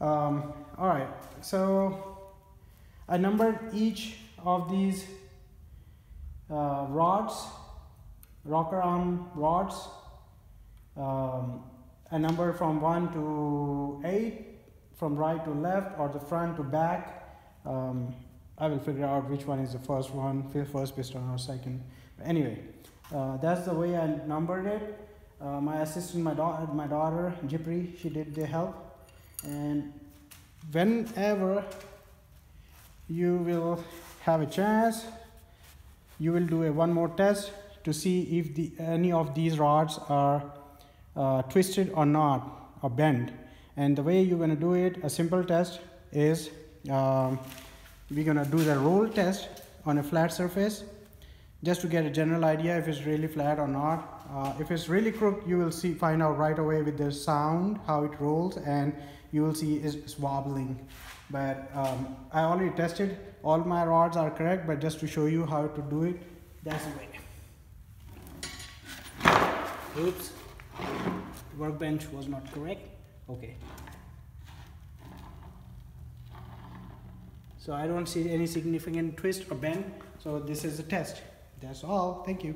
All right, so I numbered each of these rods, rocker arm rods. A number from 1 to 8, from right to left or the front to back. I will figure out which one is the first one, first piston or second. But anyway, that's the way I numbered it. My assistant, my daughter Jipri, she did the help. And whenever you will have a chance, you will do one more test to see if any of these rods are twisted or not, or bent. And the way you're going to do it, a simple test is we're going to do the roll test on a flat surface just to get a general idea if it's really flat or not. If it's really crooked, you will find out right away with the sound how it rolls, and you will see it's wobbling. But I already tested, all my rods are correct, but just to show you how to do it, that's the way. Oops, workbench was not correct. Okay, so I don't see any significant twist or bend, so this is a test. That's all. Thank you.